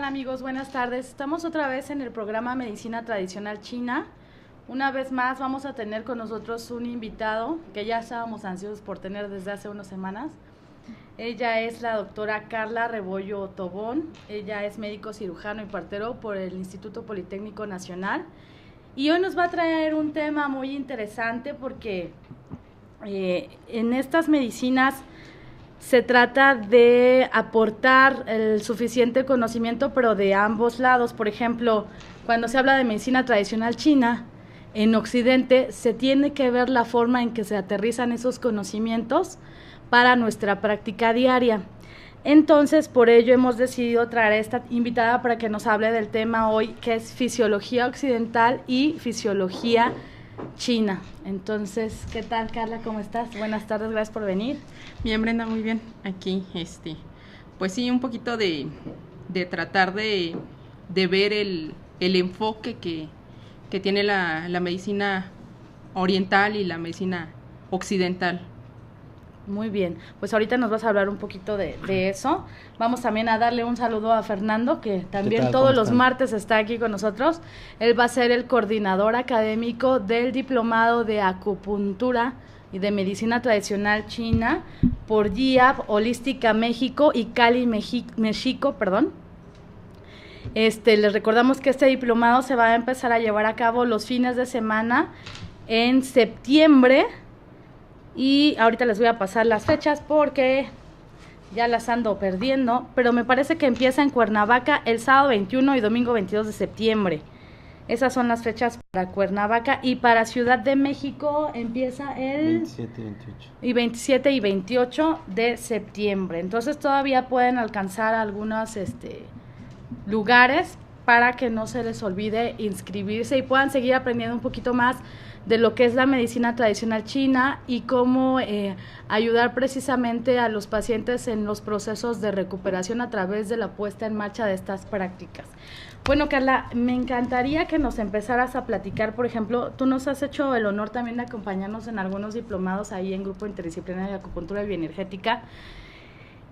tal amigos? Buenas tardes. Estamos otra vez en el programa Medicina Tradicional China. Una vez más vamos a tener con nosotros un invitado que ya estábamos ansiosos por tener desde hace unas semanas. Ella es la doctora Carla Rebollo Tobón. Ella es médico cirujano y partero por el Instituto Politécnico Nacional. Y hoy nos va a traer un tema muy interesante porque en estas medicinas se trata de aportar el suficiente conocimiento, pero de ambos lados. Por ejemplo, cuando se habla de medicina tradicional china, en Occidente se tiene que ver la forma en que se aterrizan esos conocimientos para nuestra práctica diaria. Entonces, por ello hemos decidido traer a esta invitada para que nos hable del tema hoy, que es fisiología occidental y fisiología china. Entonces, ¿qué tal, Carla? ¿Cómo estás? Buenas tardes, gracias por venir. Bien, Brenda, muy bien. Aquí, pues sí, un poquito de tratar de ver el enfoque que tiene la medicina oriental y la medicina occidental. Muy bien, pues ahorita nos vas a hablar un poquito de eso. Vamos también a darle un saludo a Fernando, que también todos los martes está aquí con nosotros. Él va a ser el coordinador académico del Diplomado de Acupuntura y de Medicina Tradicional China por GIAP, Holística México y Cali México, perdón. Les recordamos que este diplomado se va a empezar a llevar a cabo los fines de semana en septiembre. Y ahorita les voy a pasar las fechas porque ya las ando perdiendo, pero me parece que empieza en Cuernavaca el sábado 21 y domingo 22 de septiembre. Esas son las fechas para Cuernavaca, y para Ciudad de México empieza el 27 y 28. Y 27 y 28 de septiembre. Entonces todavía pueden alcanzar algunos lugares para que no se les olvide inscribirse y puedan seguir aprendiendo un poquito más de lo que es la medicina tradicional china y cómo ayudar precisamente a los pacientes en los procesos de recuperación a través de la puesta en marcha de estas prácticas. Bueno, Carla, me encantaría que nos empezaras a platicar. Por ejemplo, tú nos has hecho el honor también de acompañarnos en algunos diplomados ahí en Grupo Interdisciplinario de Acupuntura y Bioenergética,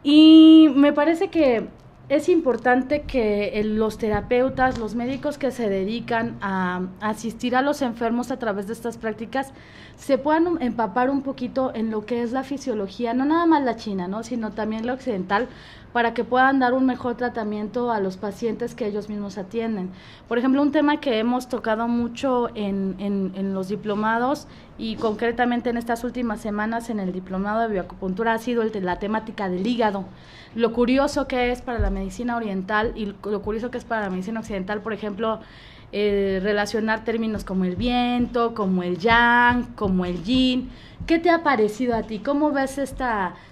y me parece que es importante que los terapeutas, los médicos que se dedican a asistir a los enfermos a través de estas prácticas se puedan empapar un poquito en lo que es la fisiología, no nada más la china, ¿no?, sino también la occidental, para que puedan dar un mejor tratamiento a los pacientes que ellos mismos atienden. Por ejemplo, un tema que hemos tocado mucho en los diplomados y concretamente en estas últimas semanas en el diplomado de bioacupuntura ha sido la temática del hígado. Lo curioso que es para la medicina oriental y lo curioso que es para la medicina occidental, por ejemplo, relacionar términos como el viento, como el yang, como el yin. ¿Qué te ha parecido a ti? ¿Cómo ves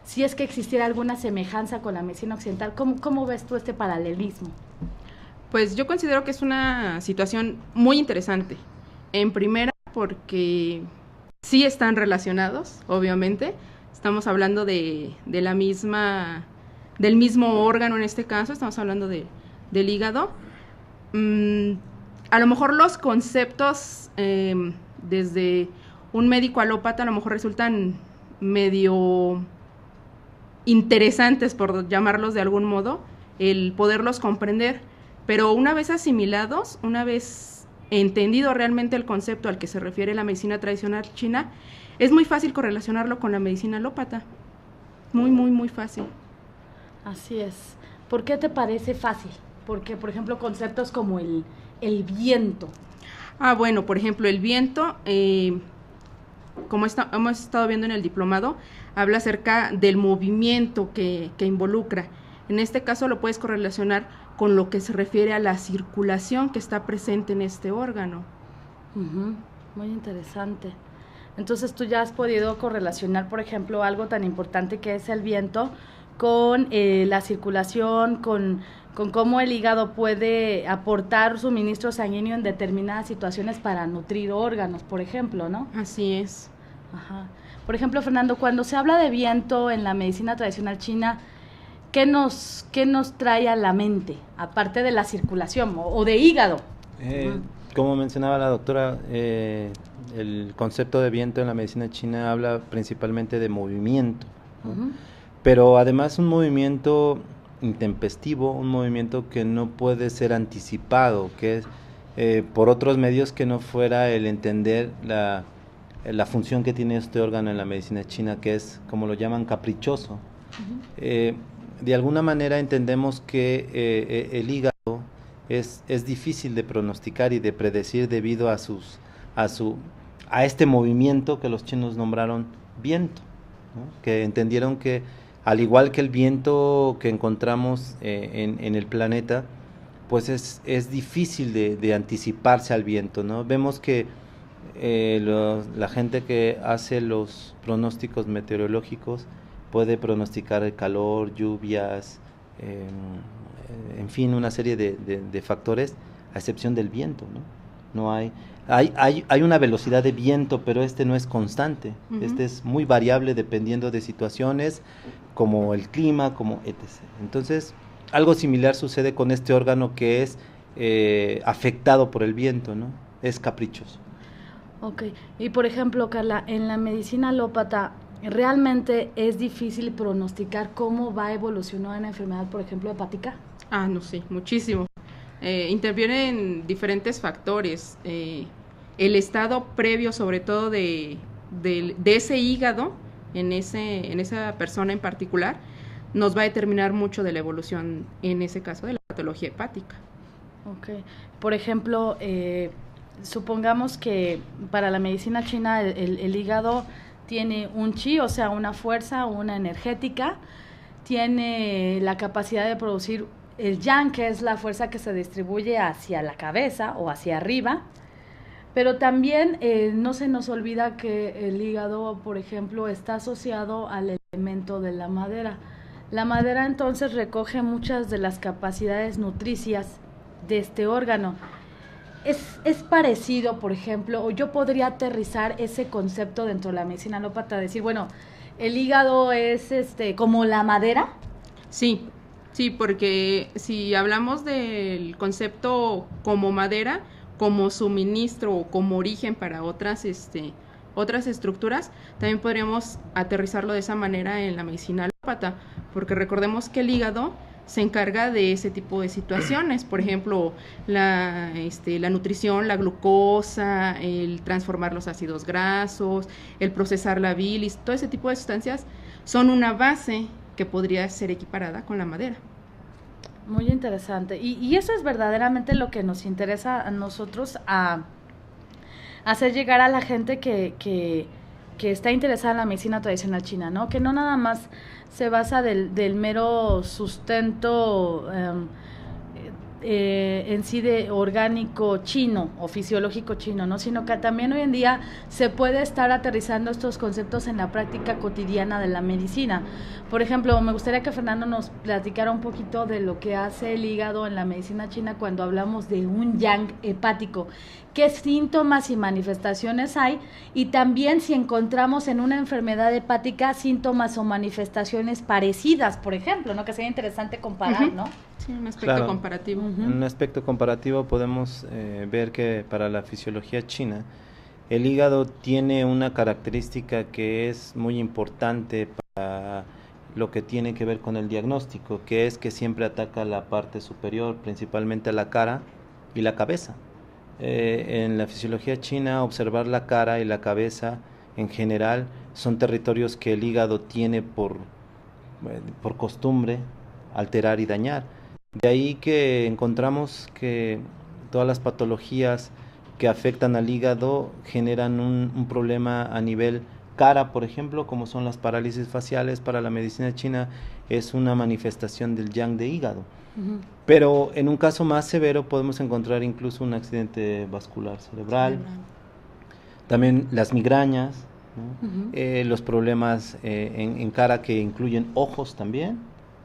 si es que existiera alguna semejanza con la medicina occidental, cómo ves tú este paralelismo? Pues yo considero que es una situación muy interesante. En primera, porque sí están relacionados, obviamente. Estamos hablando del mismo órgano en este caso, estamos hablando del hígado. A lo mejor los conceptos desde un médico alópata a lo mejor resultan medio interesantes, por llamarlos de algún modo, el poderlos comprender, pero una vez asimilados, una vez entendido realmente el concepto al que se refiere la medicina tradicional china, es muy fácil correlacionarlo con la medicina alópata, muy, muy, muy fácil. Así es. ¿Por qué te parece fácil? Porque, por ejemplo, conceptos como el viento. Bueno, por ejemplo, el viento, como hemos estado viendo en el diplomado, habla acerca del movimiento que involucra. En este caso lo puedes correlacionar con lo que se refiere a la circulación que está presente en este órgano. Muy interesante. Entonces tú ya has podido correlacionar, por ejemplo, algo tan importante que es el viento con la circulación, con cómo el hígado puede aportar suministro sanguíneo en determinadas situaciones para nutrir órganos, por ejemplo, ¿no? Así es. Ajá. Por ejemplo, Fernando, cuando se habla de viento en la medicina tradicional china, ¿qué nos trae a la mente, aparte de la circulación o de hígado? Como mencionaba la doctora, el concepto de viento en la medicina china habla principalmente de movimiento, ¿no? Pero además un movimiento intempestivo, un movimiento que no puede ser anticipado, que es por otros medios que no fuera el entender la función que tiene este órgano en la medicina china, que es, como lo llaman, caprichoso. Uh-huh. De alguna manera entendemos que el hígado es difícil de pronosticar y de predecir debido a este movimiento que los chinos nombraron viento, ¿no? Que entendieron que al igual que el viento que encontramos en el planeta, pues es difícil de anticiparse al viento, ¿no? Vemos que la gente que hace los pronósticos meteorológicos puede pronosticar el calor, lluvias, en fin, una serie de factores, a excepción del viento, ¿no? No hay una velocidad de viento, pero no es constante. Uh-huh. Es muy variable dependiendo de situaciones como el clima, como etc. Entonces, algo similar sucede con este órgano que es afectado por el viento, ¿no? Es caprichoso. Ok. Y por ejemplo, Carla, en la medicina alópata, ¿realmente es difícil pronosticar cómo va a evolucionar una enfermedad, por ejemplo, hepática? No, sí, muchísimo. Intervienen diferentes factores. El estado previo, sobre todo de ese hígado, en esa persona en particular, nos va a determinar mucho de la evolución, en ese caso, de la patología hepática. Ok. Por ejemplo, supongamos que para la medicina china el hígado tiene un chi, o sea, una fuerza, una energética, tiene la capacidad de producir el yang, que es la fuerza que se distribuye hacia la cabeza o hacia arriba, pero también no se nos olvida que el hígado, por ejemplo, está asociado al elemento de la madera. La madera entonces recoge muchas de las capacidades nutricias de este órgano. Es parecido, por ejemplo, o yo podría aterrizar ese concepto dentro de la medicina alópata, decir, bueno, el hígado es como la madera. Sí, porque si hablamos del concepto como madera, como suministro o como origen para otras estructuras, también podríamos aterrizarlo de esa manera en la medicina alópata, porque recordemos que el hígado se encarga de ese tipo de situaciones, por ejemplo, la nutrición, la glucosa, el transformar los ácidos grasos, el procesar la bilis, todo ese tipo de sustancias son una base que podría ser equiparada con la madera. Muy interesante. Y eso es verdaderamente lo que nos interesa a nosotros, a hacer llegar a la gente que está interesada en la medicina tradicional china, ¿no? Que no nada más se basa del mero sustento en sí de orgánico chino o fisiológico chino, ¿no? Sino que también hoy en día se puede estar aterrizando estos conceptos en la práctica cotidiana de la medicina. Por ejemplo, me gustaría que Fernando nos platicara un poquito de lo que hace el hígado en la medicina china cuando hablamos de un yang hepático. ¿Qué síntomas y manifestaciones hay? Y también si encontramos en una enfermedad hepática síntomas o manifestaciones parecidas, por ejemplo, ¿no? Que sería interesante comparar, uh-huh. ¿no? Sí, un aspecto comparativo. Uh-huh. En un aspecto comparativo podemos ver que para la fisiología china, el hígado tiene una característica que es muy importante para lo que tiene que ver con el diagnóstico, que es que siempre ataca la parte superior, principalmente la cara y la cabeza. En la fisiología china, observar la cara y la cabeza en general son territorios que el hígado tiene por costumbre alterar y dañar. De ahí que encontramos que todas las patologías que afectan al hígado generan un problema a nivel cara, por ejemplo, como son las parálisis faciales. Para la medicina china es una manifestación del yang de hígado. Uh-huh. Pero en un caso más severo podemos encontrar incluso un accidente vascular cerebral. También las migrañas, ¿no? Uh-huh. Los problemas en cara que incluyen ojos también,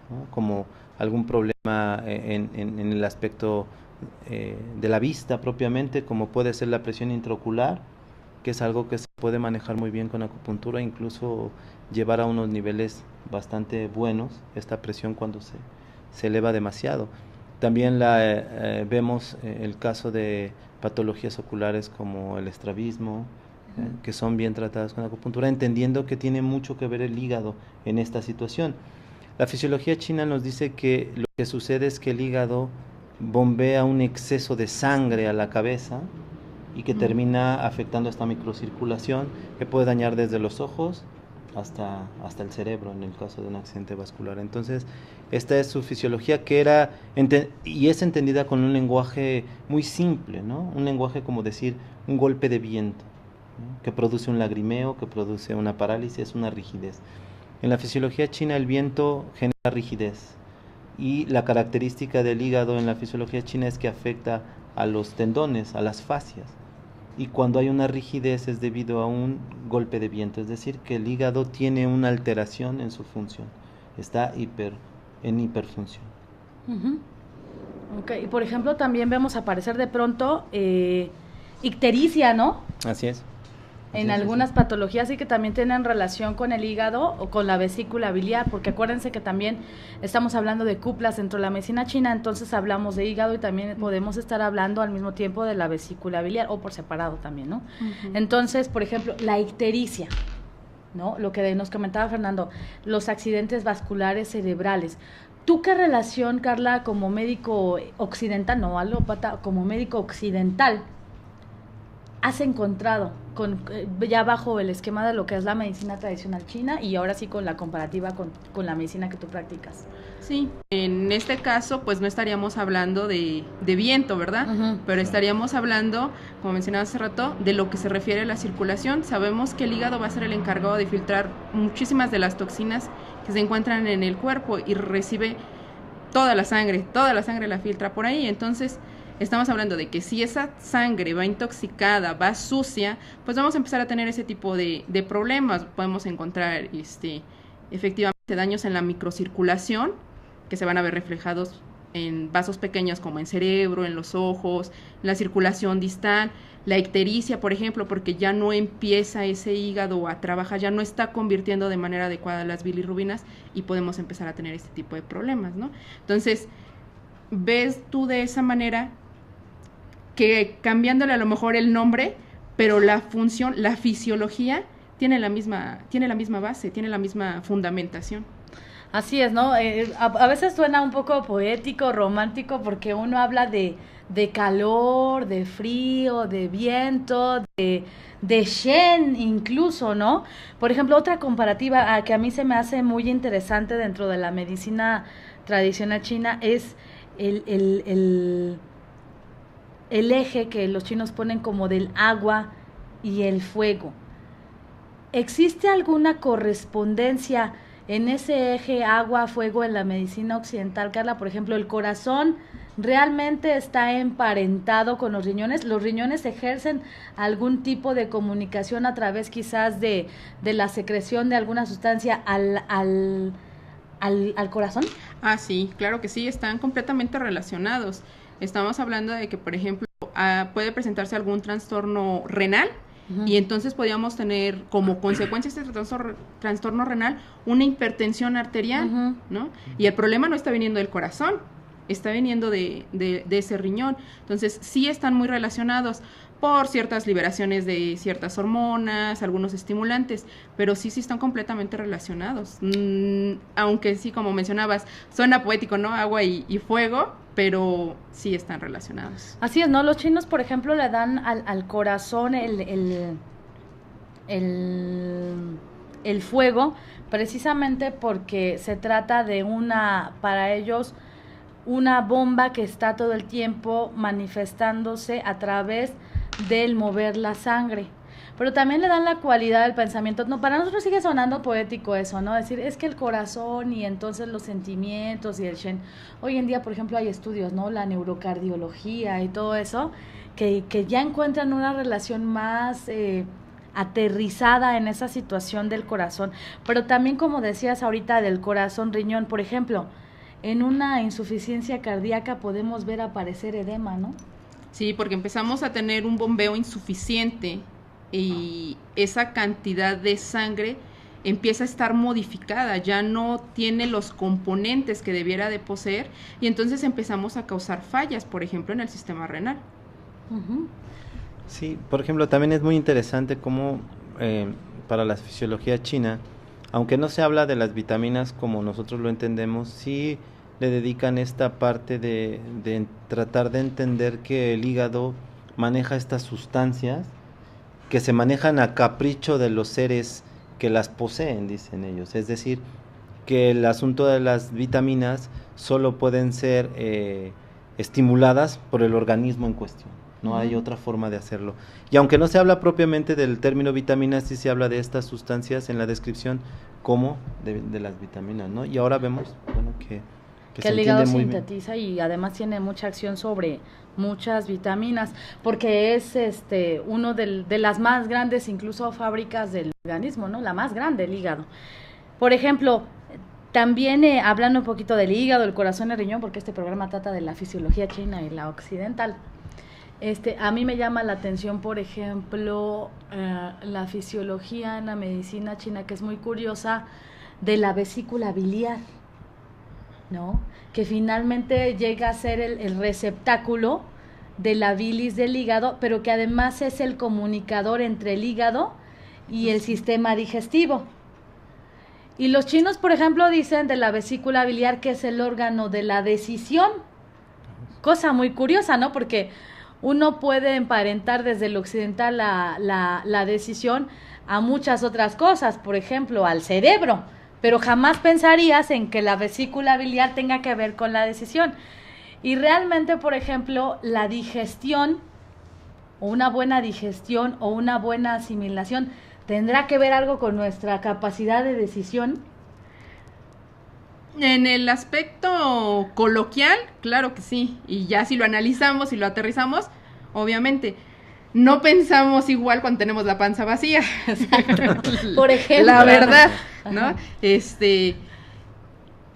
¿no? Como algún problema en el aspecto de la vista propiamente, como puede ser la presión intraocular, que es algo que se puede manejar muy bien con acupuntura, incluso llevar a unos niveles bastante buenos esta presión cuando se eleva demasiado. También vemos el caso de patologías oculares como el estrabismo, que son bien tratadas con acupuntura, entendiendo que tiene mucho que ver el hígado en esta situación. La fisiología china nos dice que lo que sucede es que el hígado bombea un exceso de sangre a la cabeza y que termina afectando esta microcirculación que puede dañar desde los ojos hasta el cerebro en el caso de un accidente vascular. Entonces, esta es su fisiología que era y es entendida con un lenguaje muy simple, ¿no? Un lenguaje como decir un golpe de viento, ¿no? Que produce un lagrimeo, que produce una parálisis, una rigidez. En la fisiología china el viento genera rigidez y la característica del hígado en la fisiología china es que afecta a los tendones, a las fascias. Y cuando hay una rigidez es debido a un golpe de viento, es decir, que el hígado tiene una alteración en su función, está en hiperfunción. Okay. Y por ejemplo también vemos aparecer de pronto ictericia, ¿no? Así es. En algunas patologías sí que también tienen relación con el hígado o con la vesícula biliar, porque acuérdense que también estamos hablando de cuplas dentro de la medicina china, entonces hablamos de hígado y también podemos estar hablando al mismo tiempo de la vesícula biliar o por separado también, ¿no? Entonces, por ejemplo, la ictericia, ¿no? Lo que nos comentaba Fernando, los accidentes vasculares cerebrales. ¿Tú qué relación, Carla, como médico occidental, no alópata, como médico occidental, has encontrado ya bajo el esquema de lo que es la medicina tradicional china y ahora sí con la comparativa con la medicina que tú practicas? Sí, en este caso pues no estaríamos hablando de viento, ¿verdad? Pero estaríamos hablando, como mencionaba hace rato, de lo que se refiere a la circulación. Sabemos que el hígado va a ser el encargado de filtrar muchísimas de las toxinas que se encuentran en el cuerpo y recibe toda la sangre la filtra por ahí. Entonces estamos hablando de que si esa sangre va intoxicada, va sucia, pues vamos a empezar a tener ese tipo de problemas. Podemos encontrar efectivamente daños en la microcirculación, que se van a ver reflejados en vasos pequeños como en cerebro, en los ojos, en la circulación distal, la ictericia, por ejemplo, porque ya no empieza ese hígado a trabajar, ya no está convirtiendo de manera adecuada las bilirrubinas y podemos empezar a tener este tipo de problemas, ¿no? Entonces, ves tú de esa manera que cambiándole a lo mejor el nombre, pero la función, la fisiología tiene la misma base, tiene la misma fundamentación. Así es, ¿no? A veces suena un poco poético, romántico, porque uno habla de calor, de frío, de viento, de Shen incluso, ¿no? Por ejemplo, otra comparativa que a mí se me hace muy interesante dentro de la medicina tradicional china es el eje que los chinos ponen como del agua y el fuego. ¿Existe alguna correspondencia en ese eje agua-fuego en la medicina occidental, Carla? Por ejemplo, ¿el corazón realmente está emparentado con los riñones? ¿Los riñones ejercen algún tipo de comunicación a través quizás de la secreción de alguna sustancia al corazón? Ah, sí, claro que sí, están completamente relacionados. Estamos hablando de que, por ejemplo, puede presentarse algún trastorno renal, y entonces podríamos tener como consecuencia de este trastorno renal una hipertensión arterial, ¿no? Y el problema no está viniendo del corazón, está viniendo de ese riñón. Entonces sí están muy relacionados por ciertas liberaciones de ciertas hormonas, algunos estimulantes, pero sí están completamente relacionados. Aunque sí, como mencionabas, suena poético, ¿no? Agua y fuego, pero sí están relacionados. Así es, ¿no? Los chinos, por ejemplo, le dan al corazón el fuego, precisamente porque se trata de para ellos, una bomba que está todo el tiempo manifestándose a través del mover la sangre. Pero también le dan la cualidad del pensamiento. No, para nosotros sigue sonando poético eso, ¿no? Decir, es que el corazón y entonces los sentimientos y el Shen. Hoy en día, por ejemplo, hay estudios, ¿no? La neurocardiología y todo eso, que ya encuentran una relación más aterrizada en esa situación del corazón. Pero también, como decías ahorita, del corazón-riñón, por ejemplo, en una insuficiencia cardíaca podemos ver aparecer edema, ¿no? Sí, porque empezamos a tener un bombeo insuficiente y esa cantidad de sangre empieza a estar modificada, ya no tiene los componentes que debiera de poseer y entonces empezamos a causar fallas, por ejemplo, en el sistema renal. Sí, por ejemplo, también es muy interesante cómo para la fisiología china aunque no se habla de las vitaminas como nosotros lo entendemos, sí le dedican esta parte de tratar de entender que el hígado maneja estas sustancias que se manejan a capricho de los seres que las poseen, dicen ellos. Es decir, que el asunto de las vitaminas solo pueden ser estimuladas por el organismo en cuestión. No hay otra forma de hacerlo. Y aunque no se habla propiamente del término vitaminas, sí se habla de estas sustancias en la descripción como de las vitaminas, ¿no? Y ahora vemos, bueno, que el hígado sintetiza y además tiene mucha acción sobre muchas vitaminas, porque es uno de las más grandes incluso fábricas del organismo, ¿no? La más grande, el hígado. Por ejemplo, también hablando un poquito del hígado, el corazón y el riñón, porque este programa trata de la fisiología china y la occidental. A mí me llama la atención, por ejemplo, la fisiología en la medicina china, que es muy curiosa, de la vesícula biliar, ¿no? Que finalmente llega a ser el receptáculo de la bilis del hígado, pero que además es el comunicador entre el hígado y el sistema digestivo. Y los chinos, por ejemplo, dicen de la vesícula biliar que es el órgano de la decisión. Cosa muy curiosa, ¿no? Porque uno puede emparentar desde el occidental la decisión a muchas otras cosas, por ejemplo, al cerebro, pero jamás pensarías en que la vesícula biliar tenga que ver con la decisión. Y realmente, por ejemplo, la digestión, o una buena digestión, o una buena asimilación, ¿tendrá que ver algo con nuestra capacidad de decisión? En el aspecto coloquial, claro que sí, y ya si lo analizamos y lo aterrizamos, obviamente, no pensamos igual cuando tenemos la panza vacía. Por ejemplo. La verdad, ¿no?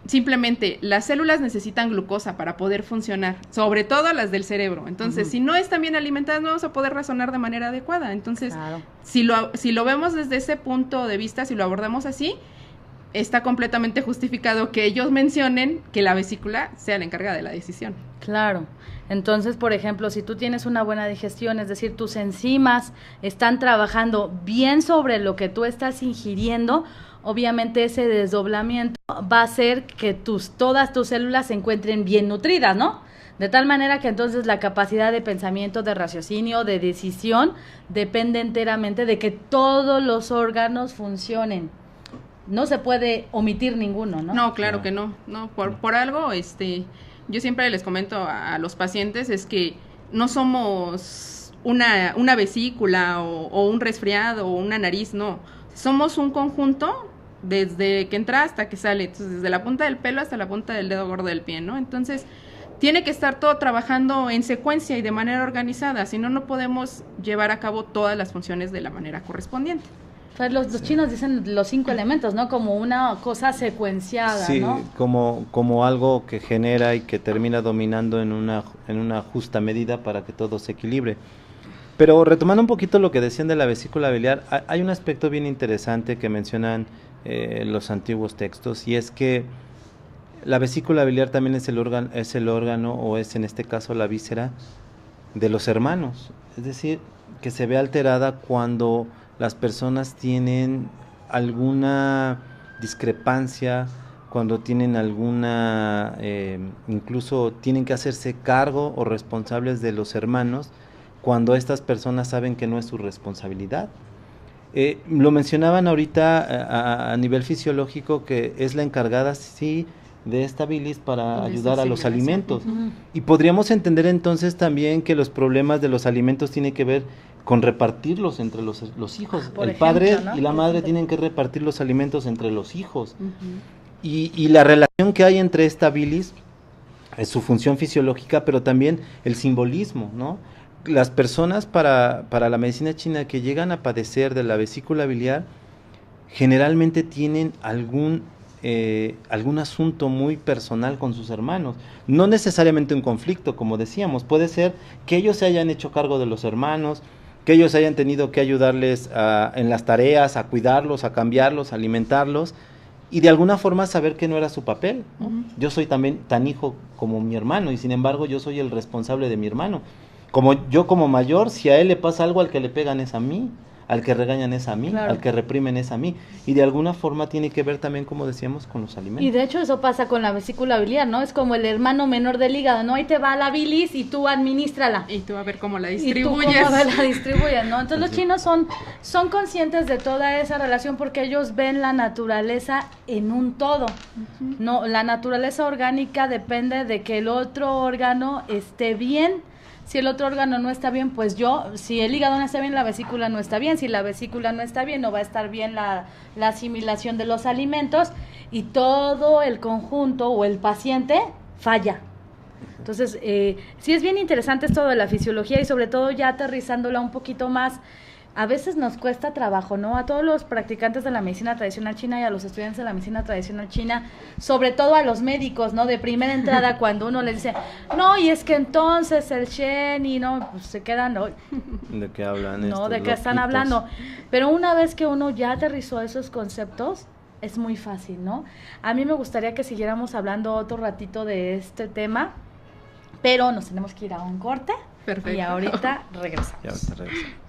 Simplemente, las células necesitan glucosa para poder funcionar, sobre todo las del cerebro. Entonces, si no están bien alimentadas, no vamos a poder razonar de manera adecuada. Entonces, claro, si lo vemos desde ese punto de vista, si lo abordamos así, está completamente justificado que ellos mencionen que la vesícula sea la encargada de la decisión. Claro. Entonces, por ejemplo, si tú tienes una buena digestión, es decir, tus enzimas están trabajando bien sobre lo que tú estás ingiriendo, obviamente ese desdoblamiento va a hacer que todas tus células se encuentren bien nutridas, ¿no? De tal manera que entonces la capacidad de pensamiento, de raciocinio, de decisión, depende enteramente de que todos los órganos funcionen. No se puede omitir ninguno, ¿no? No, claro que no. No, por algo, yo siempre les comento a los pacientes es que no somos una vesícula o un resfriado o una nariz, no. Somos un conjunto desde que entra hasta que sale, entonces desde la punta del pelo hasta la punta del dedo gordo del pie, ¿no? Entonces, tiene que estar todo trabajando en secuencia y de manera organizada, si no, no podemos llevar a cabo todas las funciones de la manera correspondiente. O sea, los chinos dicen los 5 elementos, ¿no? Como una cosa secuenciada, sí, ¿no? Como algo que genera y que termina dominando en una justa medida para que todo se equilibre. Pero retomando un poquito lo que decían de la vesícula biliar, hay un aspecto bien interesante que mencionan los antiguos textos, y es que la vesícula biliar también es el órgano, o es en este caso la víscera de los hermanos. Es decir, que se ve alterada cuando las personas tienen alguna discrepancia, cuando tienen alguna, incluso tienen que hacerse cargo o responsables de los hermanos, cuando estas personas saben que no es su responsabilidad. Lo mencionaban ahorita a nivel fisiológico, que es la encargada, sí, de esta bilis para ayudar a los alimentos. Y podríamos entender entonces también que los problemas de los alimentos tienen que ver con repartirlos entre los hijos. El padre, ¿no?, y la madre tienen que repartir los alimentos entre los hijos. Y la relación que hay entre esta bilis es su función fisiológica, pero también el simbolismo, ¿no? Las personas para la medicina china que llegan a padecer de la vesícula biliar generalmente tienen algún asunto muy personal con sus hermanos, no necesariamente un conflicto, como decíamos, puede ser que ellos se hayan hecho cargo de los hermanos, que ellos hayan tenido que ayudarles en las tareas, a cuidarlos, a cambiarlos, a alimentarlos, y de alguna forma saber que no era su papel, ¿no? Yo soy también tan hijo como mi hermano, y sin embargo yo soy el responsable de mi hermano. Como mayor, si a él le pasa algo, al que le pegan es a mí. al que regañan es a mí, Claro. al que reprimen es a mí, y de alguna forma tiene que ver también, como decíamos, con los alimentos. Y de hecho eso pasa con la vesícula biliar, ¿no? Es como el hermano menor del hígado, ¿no? Ahí te va la bilis y tú administrala. Y tú a ver cómo la Y tú distribuyes. cómo la distribuyes, ¿no? Entonces los Así. chinos son conscientes de toda esa relación porque ellos ven la naturaleza en un todo. No, la naturaleza orgánica depende de que el otro órgano esté bien. Si el otro órgano no está bien, pues si el hígado no está bien, la vesícula no está bien. Si la vesícula no está bien, no va a estar bien la asimilación de los alimentos y todo el conjunto o el paciente falla. Entonces, sí es bien interesante esto de la fisiología y sobre todo ya aterrizándola un poquito más. A veces nos cuesta trabajo, ¿no? A todos los practicantes de la medicina tradicional china y a los estudiantes de la medicina tradicional china, sobre todo a los médicos, ¿no? De primera entrada, cuando uno les dice, no, y es que entonces el Shen y no, pues se quedan, ¿no? ¿De qué hablan No, estos ¿de qué están loquitos? hablando? Pero una vez que uno ya aterrizó esos conceptos, es muy fácil, ¿no? A mí me gustaría que siguiéramos hablando otro ratito de este tema, pero nos tenemos que ir a un corte. Perfecto. Y ahorita regresamos. Ya ahorita regresamos.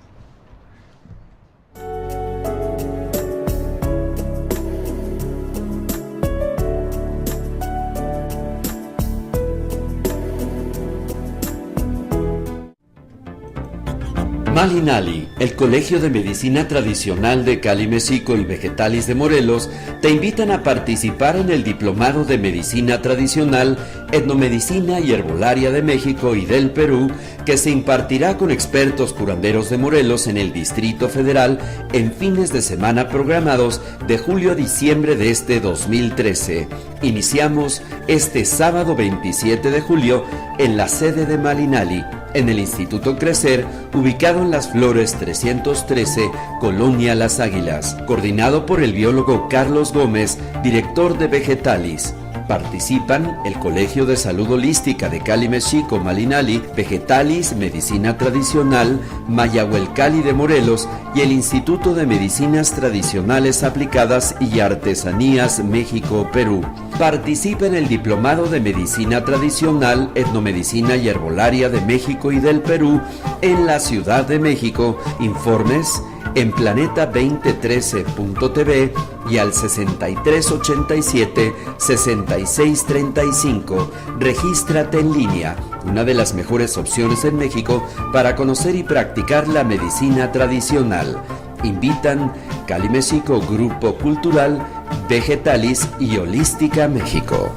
Malinali, el Colegio de Medicina Tradicional de Cali, México y Vegetalis de Morelos te invitan a participar en el Diplomado de Medicina Tradicional, Etnomedicina y Herbolaria de México y del Perú, que se impartirá con expertos curanderos de Morelos en el Distrito Federal en fines de semana programados de julio a diciembre de este 2013. Iniciamos este sábado 27 de julio en la sede de Malinali, en el Instituto Crecer, ubicado en Las Flores 313, Colonia Las Águilas, coordinado por el biólogo Carlos Gómez, director de Vegetalis. Participan el Colegio de Salud Holística de Cali, México, Malinali, Vegetalis, Medicina Tradicional, Mayahuelcali de Morelos y el Instituto de Medicinas Tradicionales Aplicadas y Artesanías, México, Perú. Participa en el Diplomado de Medicina Tradicional, Etnomedicina y Herbolaria de México y del Perú en la Ciudad de México. Informes en planeta2013.tv y al 6387-6635. Regístrate en línea, una de las mejores opciones en México para conocer y practicar la medicina tradicional. Invitan Cali México, Grupo Cultural, Vegetalis y Holística México.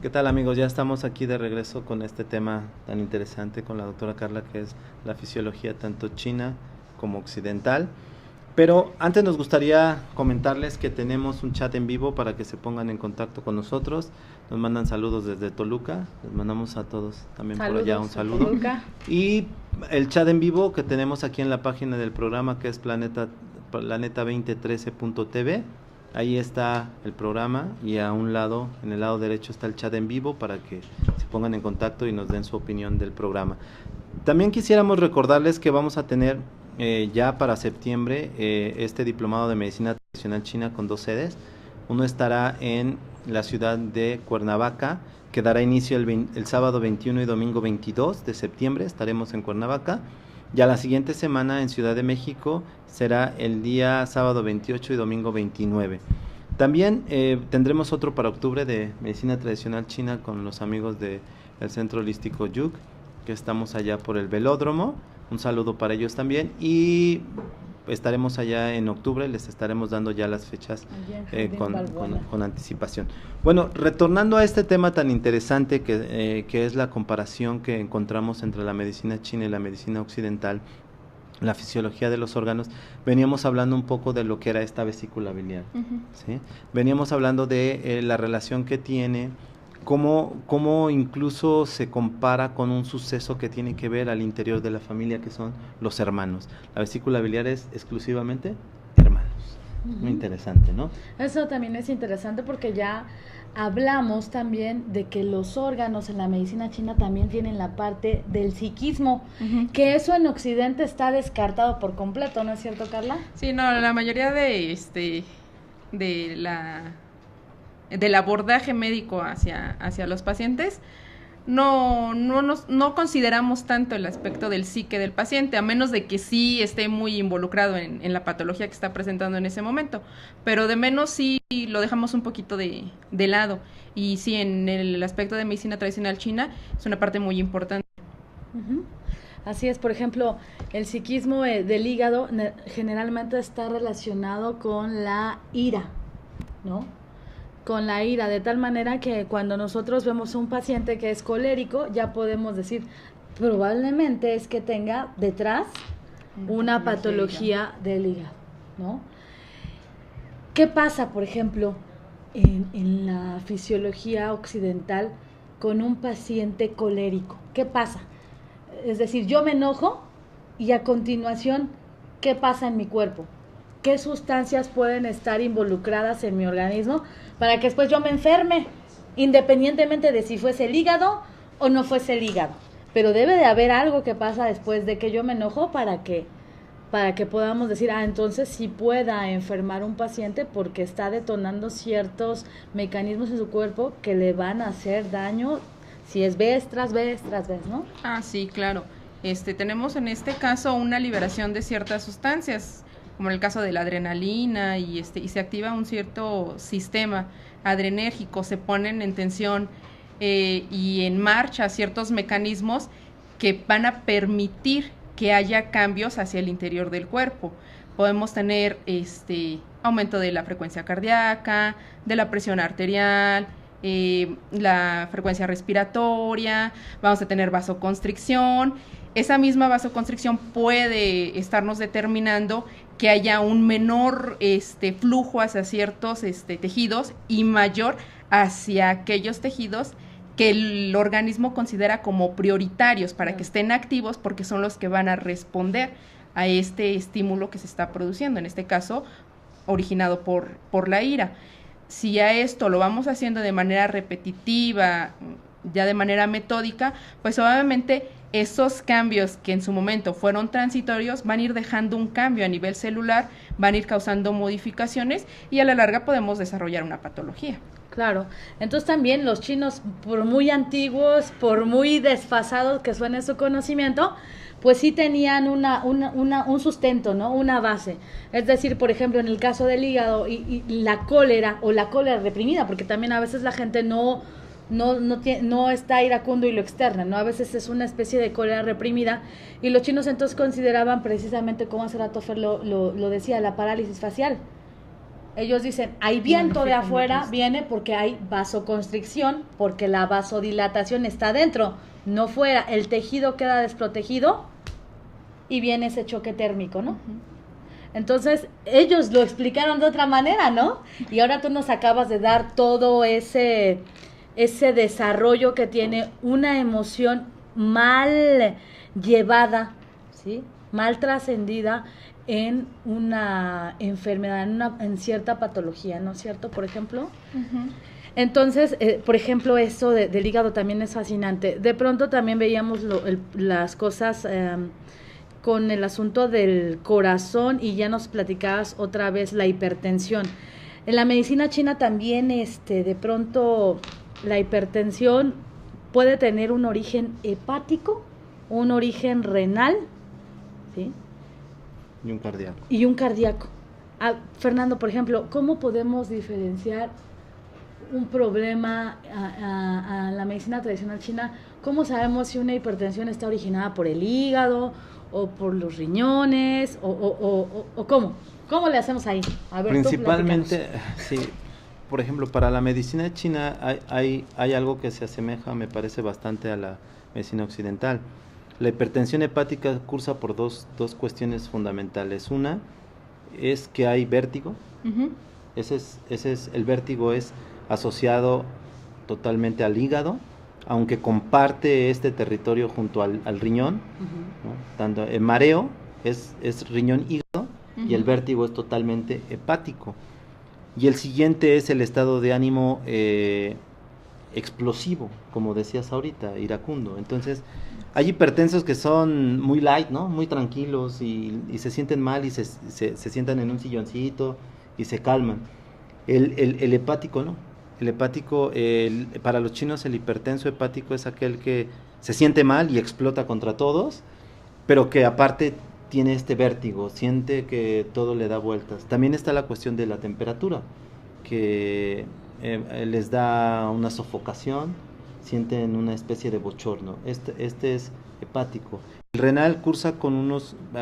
¿Qué tal, amigos? Ya estamos aquí de regreso con este tema tan interesante con la doctora Carla, que es la fisiología tanto china como occidental. Pero antes nos gustaría comentarles que tenemos un chat en vivo para que se pongan en contacto con nosotros. Nos mandan saludos desde Toluca, les mandamos a todos también por allá un saludo. Toluca. Y el chat en vivo que tenemos aquí en la página del programa, que es planeta2013.tv. Ahí está el programa y a un lado, en el lado derecho, está el chat en vivo para que se pongan en contacto y nos den su opinión del programa. También quisiéramos recordarles que vamos a tener ya para septiembre este diplomado de medicina tradicional china con 2 sedes. Uno estará en la ciudad de Cuernavaca, que dará inicio el sábado 21 y domingo 22 de septiembre, estaremos en Cuernavaca. Ya la siguiente semana en Ciudad de México será el día sábado 28 y domingo 29. También tendremos otro para octubre de medicina tradicional china con los amigos del Centro Holístico Yuk, que estamos allá por el Velódromo. Un saludo para ellos también. Y estaremos allá en octubre, les estaremos dando ya las fechas con anticipación. Bueno, retornando a este tema tan interesante que es la comparación que encontramos entre la medicina china y la medicina occidental, la fisiología de los órganos, veníamos hablando un poco de lo que era esta vesícula biliar, ¿sí? Veníamos hablando de la relación que tiene, cómo incluso se compara con un suceso que tiene que ver al interior de la familia, que son los hermanos. La vesícula biliar es exclusivamente hermanos. Muy interesante, ¿no? Eso también es interesante porque ya hablamos también de que los órganos en la medicina china también tienen la parte del psiquismo, que eso en Occidente está descartado por completo, ¿no es cierto, Carla? Sí, no, la mayoría del abordaje médico hacia los pacientes no consideramos tanto el aspecto del psique del paciente, a menos de que sí esté muy involucrado en la patología que está presentando en ese momento, pero de menos sí lo dejamos un poquito de lado, y sí, en el aspecto de medicina tradicional china es una parte muy importante. Así es, por ejemplo, el psiquismo del hígado generalmente está relacionado con la ira, ¿no? Con la ira, de tal manera que cuando nosotros vemos a un paciente que es colérico, ya podemos decir, probablemente es que tenga detrás una patología del hígado, ¿no? ¿Qué pasa, por ejemplo, en la fisiología occidental con un paciente colérico? ¿Qué pasa? Es decir, yo me enojo y a continuación, ¿qué pasa en mi cuerpo? ¿Qué sustancias pueden estar involucradas en mi organismo para que después yo me enferme, independientemente de si fuese el hígado o no fuese el hígado? Pero debe de haber algo que pasa después de que yo me enojo para que podamos decir, entonces sí pueda enfermar un paciente porque está detonando ciertos mecanismos en su cuerpo que le van a hacer daño si es vez tras vez tras vez, ¿no? Sí, claro. Tenemos en este caso una liberación de ciertas sustancias, como en el caso de la adrenalina, y se activa un cierto sistema adrenérgico, se ponen en tensión y en marcha ciertos mecanismos que van a permitir que haya cambios hacia el interior del cuerpo. Podemos tener aumento de la frecuencia cardíaca, de la presión arterial, la frecuencia respiratoria, vamos a tener vasoconstricción. Esa misma vasoconstricción puede estarnos determinando que haya un menor flujo hacia ciertos tejidos y mayor hacia aquellos tejidos que el organismo considera como prioritarios para que estén activos, porque son los que van a responder a este estímulo que se está produciendo, en este caso originado por la ira. Si a esto lo vamos haciendo de manera repetitiva, ya de manera metódica, pues obviamente esos cambios que en su momento fueron transitorios van a ir dejando un cambio a nivel celular, van a ir causando modificaciones y a la larga podemos desarrollar una patología. Claro, entonces también los chinos, por muy antiguos, por muy desfasados que suene su conocimiento, pues sí tenían un sustento, ¿no? Una base. Es decir, por ejemplo, en el caso del hígado y la cólera o la cólera reprimida, porque también a veces la gente no está iracundo y lo externa, ¿no? A veces es una especie de cólera reprimida, y los chinos entonces consideraban precisamente, como hace rato Fer lo decía, la parálisis facial. Ellos dicen, hay viento de afuera, viene porque hay vasoconstricción, porque la vasodilatación está dentro, no fuera. El tejido queda desprotegido y viene ese choque térmico, ¿no? Entonces, ellos lo explicaron de otra manera, ¿no? Y ahora tú nos acabas de dar todo ese desarrollo que tiene una emoción mal llevada, ¿sí? Mal trascendida en una enfermedad, en cierta patología, ¿no es cierto? Por ejemplo. Entonces, por ejemplo, eso del hígado también es fascinante. De pronto también veíamos las cosas con el asunto del corazón, y ya nos platicabas otra vez la hipertensión. En la medicina china también, de pronto, la hipertensión puede tener un origen hepático, un origen renal, ¿sí? Y un cardíaco. Fernando, por ejemplo, ¿cómo podemos diferenciar un problema a la medicina tradicional china? ¿Cómo sabemos si una hipertensión está originada por el hígado o por los riñones, o ¿cómo le hacemos ahí? A ver, principalmente, sí, por ejemplo, para la medicina china hay algo que se asemeja, me parece, bastante a la medicina occidental. La hipertensión hepática cursa por dos cuestiones fundamentales. Una es que hay vértigo. Ujú. El vértigo es asociado totalmente al hígado, aunque comparte este territorio junto al riñón, ¿no? Tanto el mareo es riñón-hígado y el vértigo es totalmente hepático. Y el siguiente es el estado de ánimo explosivo, como decías ahorita, iracundo. Entonces, hay hipertensos que son muy light, ¿no? Muy tranquilos y se sienten mal y se sientan en un silloncito y se calman. El hepático, ¿no? El hepático, para los chinos el hipertenso hepático es aquel que se siente mal y explota contra todos, pero que aparte tiene este vértigo, siente que todo le da vueltas. También está la cuestión de la temperatura, que les da una sofocación, sienten una especie de bochorno. Este es hepático. El renal cursa con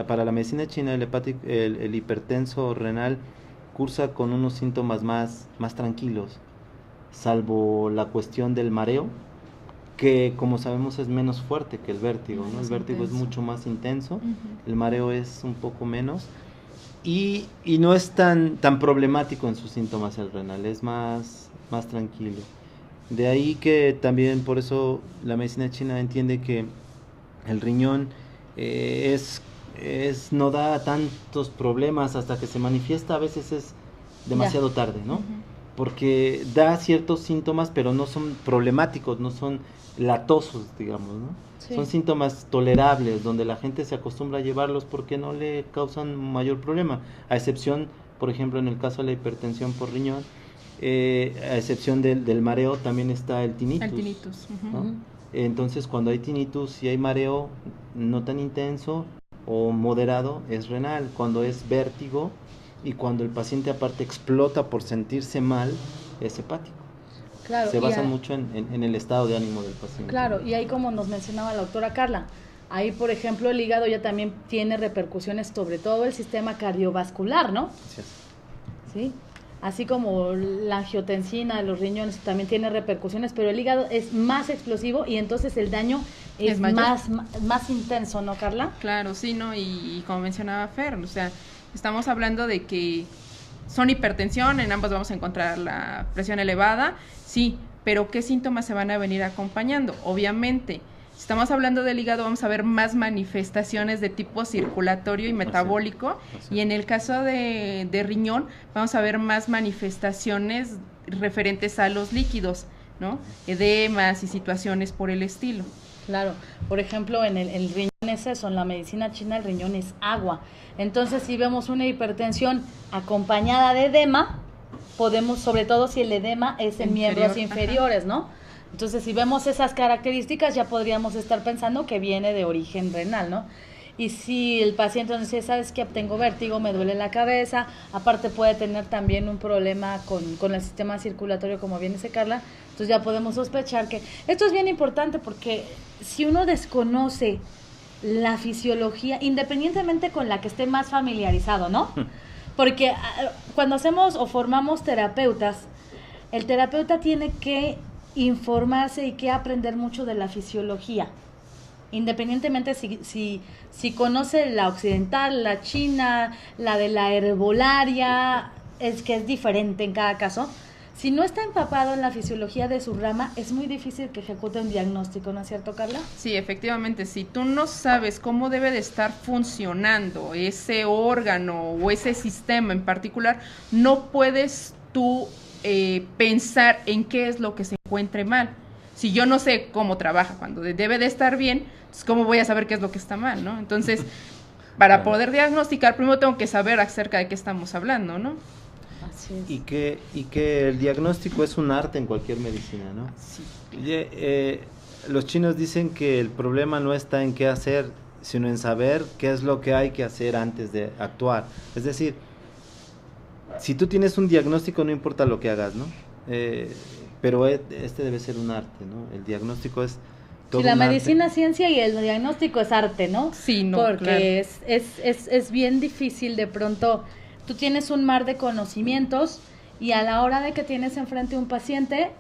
para la medicina china, el hipertenso renal cursa con unos síntomas más tranquilos, salvo la cuestión del mareo, que como sabemos es menos fuerte que el vértigo, ¿no? El vértigo es mucho más intenso, el mareo es un poco menos, y no es tan problemático en sus síntomas el renal, es más tranquilo. De ahí que también por eso la medicina china entiende que el riñón no da tantos problemas hasta que se manifiesta, a veces es demasiado tarde, ¿no? Porque da ciertos síntomas, pero no son problemáticos, no son latosos, digamos, ¿no? Sí. Son síntomas tolerables, donde la gente se acostumbra a llevarlos porque no le causan mayor problema, a excepción, por ejemplo, en el caso de la hipertensión por riñón, a excepción del mareo, también está el tinnitus. El tinnitus. ¿No? Entonces, cuando hay tinnitus y hay mareo no tan intenso o moderado, es renal. Cuando es vértigo y cuando el paciente aparte explota por sentirse mal, es hepático. Claro, se basa mucho en el estado de ánimo del paciente. Claro, y ahí como nos mencionaba la doctora Carla, ahí por ejemplo el hígado ya también tiene repercusiones sobre todo el sistema cardiovascular, ¿no? Así es. Sí, así como la angiotensina de los riñones también tiene repercusiones, pero el hígado es más explosivo y entonces el daño es más intenso, ¿no, Carla? Claro, sí, ¿no? Y como mencionaba Fer, o sea, estamos hablando de que son hipertensión, en ambos vamos a encontrar la presión elevada, sí, pero ¿qué síntomas se van a venir acompañando? Obviamente, si estamos hablando del hígado, vamos a ver más manifestaciones de tipo circulatorio y metabólico, y en el caso de riñón, vamos a ver más manifestaciones referentes a los líquidos, ¿no? Edemas y situaciones por el estilo. Claro, por ejemplo, en el riñón es eso, en la medicina china el riñón es agua. Entonces, si vemos una hipertensión acompañada de edema, podemos, sobre todo si el edema es en miembros inferiores, ¿no? Entonces, si vemos esas características, ya podríamos estar pensando que viene de origen renal, ¿no? Y si el paciente nos dice, ¿sabes qué? Tengo vértigo, me duele la cabeza, aparte puede tener también un problema con el sistema circulatorio, como bien dice Carla, entonces ya podemos sospechar que esto es bien importante porque si uno desconoce la fisiología, independientemente con la que esté más familiarizado, ¿no? Porque cuando hacemos o formamos terapeutas, el terapeuta tiene que informarse y que aprender mucho de la fisiología, independientemente si conoce la occidental, la china, la de la herbolaria, es que es diferente en cada caso. Si no está empapado en la fisiología de su rama, es muy difícil que ejecute un diagnóstico, ¿no es cierto, Carla? Sí, efectivamente, si tú no sabes cómo debe de estar funcionando ese órgano o ese sistema en particular, no puedes tú pensar en qué es lo que se encuentre mal. Si yo no sé cómo trabaja cuando debe de estar bien, pues ¿cómo voy a saber qué es lo que está mal, no? Entonces, para poder diagnosticar, primero tengo que saber acerca de qué estamos hablando, ¿no? Así es. Y que el diagnóstico es un arte en cualquier medicina, ¿no? Sí. Los chinos dicen que el problema no está en qué hacer, sino en saber qué es lo que hay que hacer antes de actuar. Es decir, si tú tienes un diagnóstico, no importa lo que hagas, ¿no? Pero este debe ser un arte, ¿no? El diagnóstico es todo Sí, la un arte. medicina es ciencia y el diagnóstico es arte, ¿no? Sí, no, Porque es bien difícil de pronto, tú tienes un mar de conocimientos y a la hora de que tienes enfrente un paciente,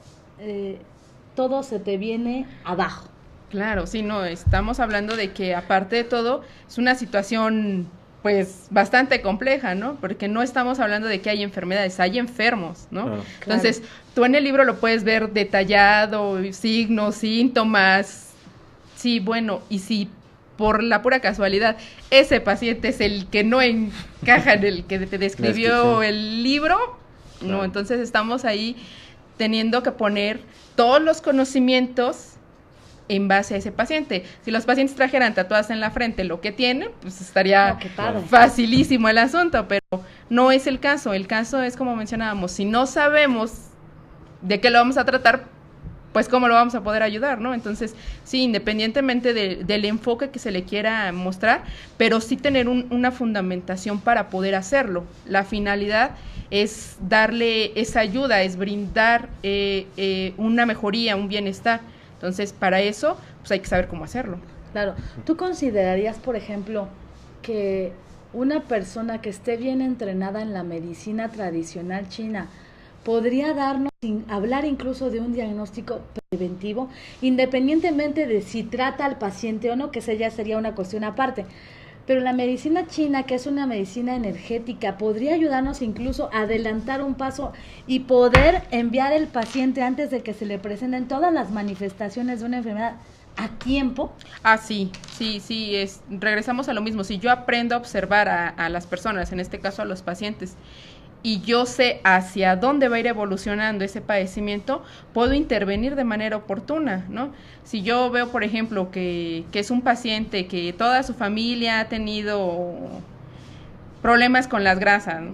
todo se te viene abajo. Claro, sí, no, estamos hablando de que aparte de todo es una situación pues bastante compleja, ¿no? Porque no estamos hablando de que hay enfermedades, hay enfermos, ¿no? Claro. Entonces, tú en el libro lo puedes ver detallado, signos, síntomas, sí, bueno, y si por la pura casualidad ese paciente es el que no encaja en el que te describió el libro, Claro. no, entonces estamos ahí teniendo que poner todos los conocimientos en base a ese paciente. Si los pacientes trajeran tatuadas en la frente lo que tienen, pues estaría No, qué padre. facilísimo el asunto, pero no es el caso. El caso es como mencionábamos, si no sabemos de qué lo vamos a tratar, pues cómo lo vamos a poder ayudar, ¿no? Entonces, sí, independientemente del enfoque que se le quiera mostrar, pero sí tener una fundamentación para poder hacerlo. La finalidad es darle esa ayuda, es brindar una mejoría, un bienestar. Entonces, para eso, pues hay que saber cómo hacerlo. Claro, ¿tú considerarías, por ejemplo, que una persona que esté bien entrenada en la medicina tradicional china podría darnos, sin hablar incluso de un diagnóstico preventivo, independientemente de si trata al paciente o no, que esa ya sería una cuestión aparte? Pero la medicina china, que es una medicina energética, podría ayudarnos incluso a adelantar un paso y poder enviar el paciente antes de que se le presenten todas las manifestaciones de una enfermedad a tiempo. Ah, sí, regresamos a lo mismo. Si yo aprendo a observar a las personas, en este caso a los pacientes, y yo sé hacia dónde va a ir evolucionando ese padecimiento, puedo intervenir de manera oportuna, ¿no? Si yo veo, por ejemplo, que es un paciente que toda su familia ha tenido problemas con las grasas, ¿no?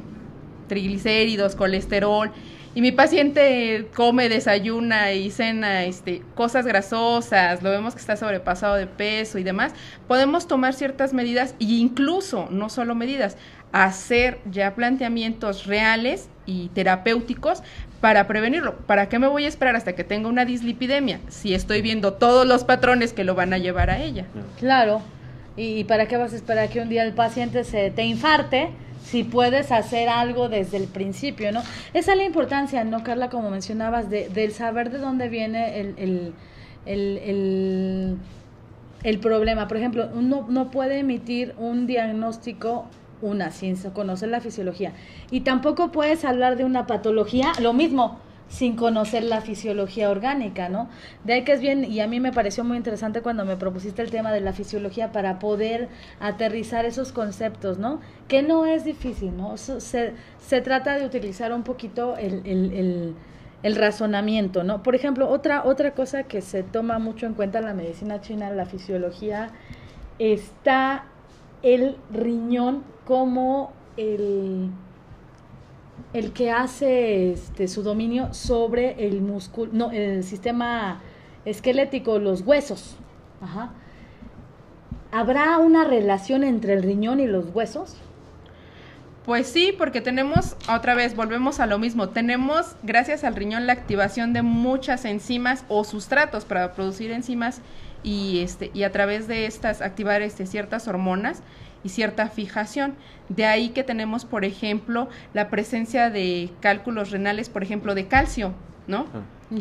Triglicéridos, colesterol, y mi paciente come, desayuna y cena cosas grasosas, lo vemos que está sobrepasado de peso y demás, podemos tomar ciertas medidas e incluso, no solo medidas, hacer ya planteamientos reales y terapéuticos para prevenirlo. ¿Para qué me voy a esperar hasta que tenga una dislipidemia si estoy viendo todos los patrones que lo van a llevar a ella? Claro, ¿y para qué vas a esperar que un día el paciente se te infarte si puedes hacer algo desde el principio, ¿no? Esa es la importancia, ¿no, Carla? Como mencionabas, del saber de dónde viene el problema. Por ejemplo, uno no puede emitir un diagnóstico sin conocer la fisiología, y tampoco puedes hablar de una patología, lo mismo, sin conocer la fisiología orgánica, ¿no? De ahí que es bien, y a mí me pareció muy interesante cuando me propusiste el tema de la fisiología para poder aterrizar esos conceptos, ¿no? Que no es difícil, ¿no? Se trata de utilizar un poquito el razonamiento, ¿no? Por ejemplo, otra cosa que se toma mucho en cuenta en la medicina china, la fisiología, está el riñón como el que hace su dominio sobre el músculo, no, el sistema esquelético, los huesos. Ajá. ¿Habrá una relación entre el riñón y los huesos? Pues sí, porque tenemos, otra vez, volvemos a lo mismo, tenemos, gracias al riñón, la activación de muchas enzimas o sustratos para producir enzimas y a través de estas activar ciertas hormonas y cierta fijación. De ahí que tenemos, por ejemplo, la presencia de cálculos renales, por ejemplo, de calcio, ¿no?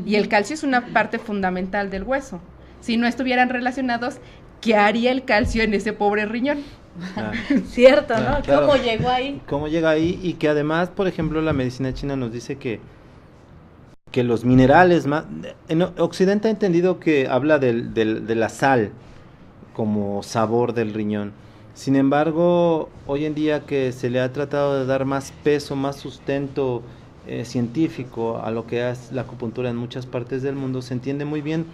Y el calcio es una parte fundamental del hueso. Si no estuvieran relacionados, ¿qué haría el calcio en ese pobre riñón? Cierto, ¿no? Claro. ¿Cómo llegó ahí? ¿Cómo llega ahí? Y que además, por ejemplo, la medicina china nos dice que los minerales, en Occidente ha entendido que habla de la sal como sabor del riñón. Sin embargo, hoy en día que se le ha tratado de dar más peso, más sustento científico a lo que es la acupuntura en muchas partes del mundo, se entiende muy bien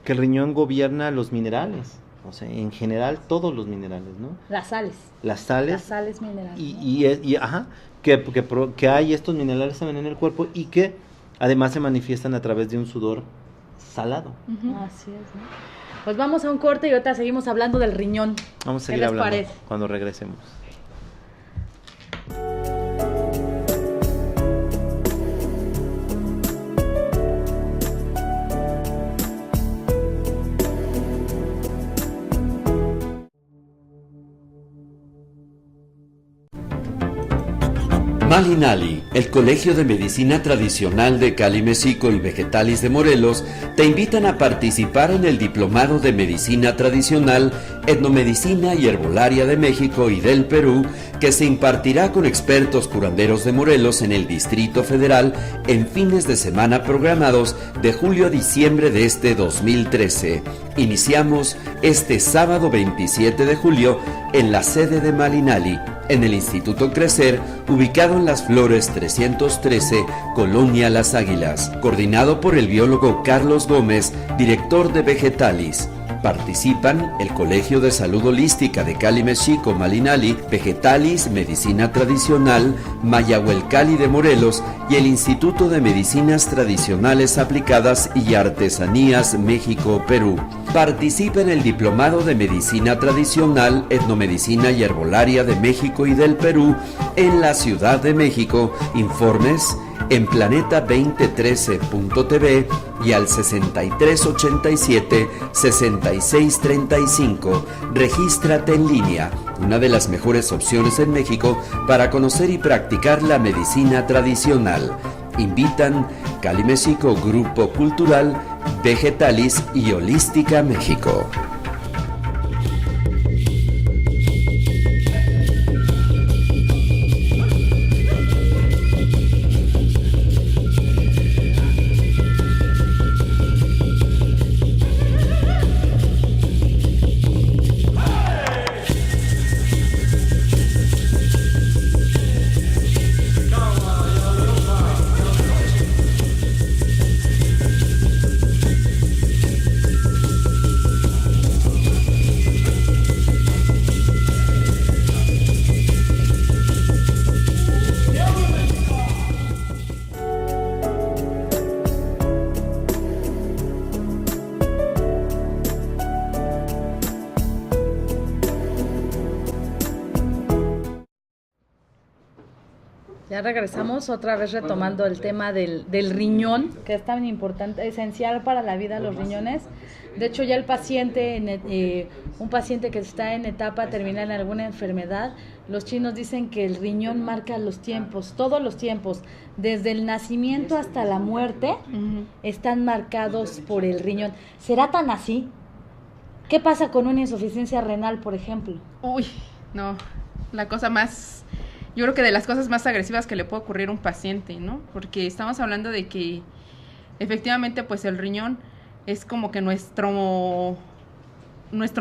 que el riñón gobierna los minerales, o sea, en general todos los minerales, ¿no? Las sales. Las sales. Las sales minerales. Que hay estos minerales también en el cuerpo y que además se manifiestan a través de un sudor salado. Así es, ¿no? Pues vamos a un corte y ahorita seguimos hablando del riñón. Vamos a ¿Qué seguir les hablando parece? cuando regresemos. Malinali, el Colegio de Medicina Tradicional de Cali-Mexico y Vegetalis de Morelos, te invitan a participar en el Diplomado de Medicina Tradicional, Etnomedicina y Herbolaria de México y del Perú, que se impartirá con expertos curanderos de Morelos en el Distrito Federal en fines de semana programados de julio a diciembre de este 2013. Iniciamos este sábado 27 de julio en la sede de Malinali, en el Instituto Crecer, ubicado en Las Flores 313, Colonia Las Águilas, coordinado por el biólogo Carlos Gómez, director de Vegetalis. Participan el Colegio de Salud Holística de Cali-Mexico, Malinali, Vegetalis, Medicina Tradicional, Mayahuelcali de Morelos y el Instituto de Medicinas Tradicionales Aplicadas y Artesanías México, Perú. Participa en el Diplomado de Medicina Tradicional, Etnomedicina y Herbolaria de México y del Perú en la Ciudad de México. Informes en planeta2013.tv y al 6387-6635. Regístrate en línea, una de las mejores opciones en México para conocer y practicar la medicina tradicional. Invitan Cali-Mexico, Grupo Cultural, Vegetalis y Holística México. Ya regresamos otra vez retomando el tema del riñón, que es tan importante, esencial para la vida, los riñones. De hecho, ya el paciente, un paciente que está en etapa terminal en alguna enfermedad, los chinos dicen que el riñón marca los tiempos, todos los tiempos, desde el nacimiento hasta la muerte, están marcados por el riñón. ¿Será tan así? ¿Qué pasa con una insuficiencia renal, por ejemplo? Uy, no, la cosa más... Yo creo que de las cosas más agresivas que le puede ocurrir a un paciente, ¿no? Porque estamos hablando de que efectivamente pues el riñón es como que nuestro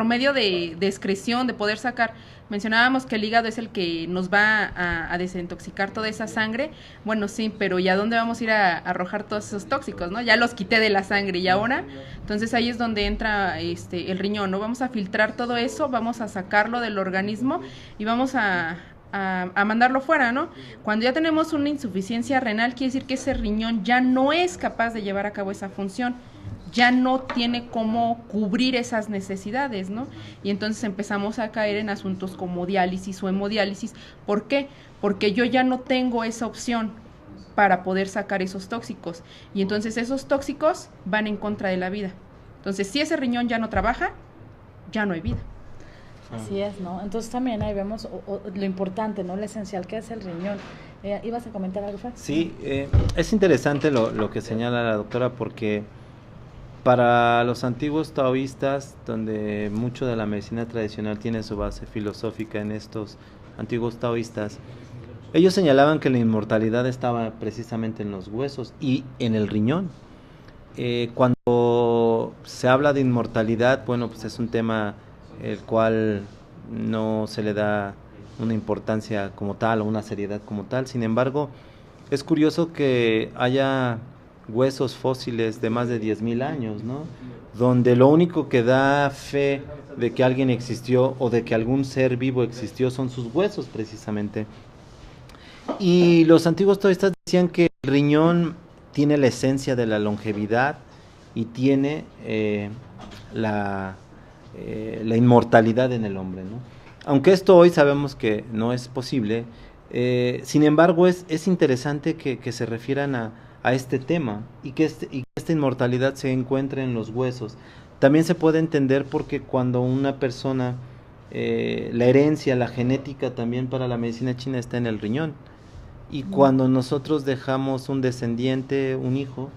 medio de excreción, de poder sacar. Mencionábamos que el hígado es el que nos va a desintoxicar toda esa sangre. Bueno, sí, pero ¿y a dónde vamos a ir a arrojar todos esos tóxicos, no? Ya los quité de la sangre y ahora, entonces ahí es donde entra el riñón, ¿no? Vamos a filtrar todo eso, vamos a sacarlo del organismo y vamos a mandarlo fuera, ¿no? Cuando ya tenemos una insuficiencia renal, quiere decir que ese riñón ya no es capaz de llevar a cabo esa función, ya no tiene cómo cubrir esas necesidades, ¿no? Y entonces empezamos a caer en asuntos como diálisis o hemodiálisis. ¿Por qué? Porque yo ya no tengo esa opción para poder sacar esos tóxicos, y entonces esos tóxicos van en contra de la vida. Entonces, si ese riñón ya no trabaja, ya no hay vida. Así es, ¿no? Entonces también ahí vemos lo importante, ¿no? Lo esencial que es el riñón. ¿Ibas a comentar algo, Fer? Sí, es interesante lo que señala la doctora, porque para los antiguos taoístas, donde mucho de la medicina tradicional tiene su base filosófica en estos antiguos taoístas, ellos señalaban que la inmortalidad estaba precisamente en los huesos y en el riñón. Cuando se habla de inmortalidad, bueno, pues es un tema el cual no se le da una importancia como tal o una seriedad como tal. Sin embargo, es curioso que haya huesos fósiles de más de 10,000 años, ¿no? Donde lo único que da fe de que alguien existió o de que algún ser vivo existió son sus huesos, precisamente. Y los antiguos taoístas decían que el riñón tiene la esencia de la longevidad y tiene la inmortalidad en el hombre, ¿no? Aunque esto hoy sabemos que no es posible, sin embargo es interesante que se refieran a este tema y que esta inmortalidad se encuentre en los huesos. También se puede entender porque cuando una persona, la herencia, la genética también para la medicina china está en el riñón, Y cuando nosotros dejamos un descendiente, un hijo,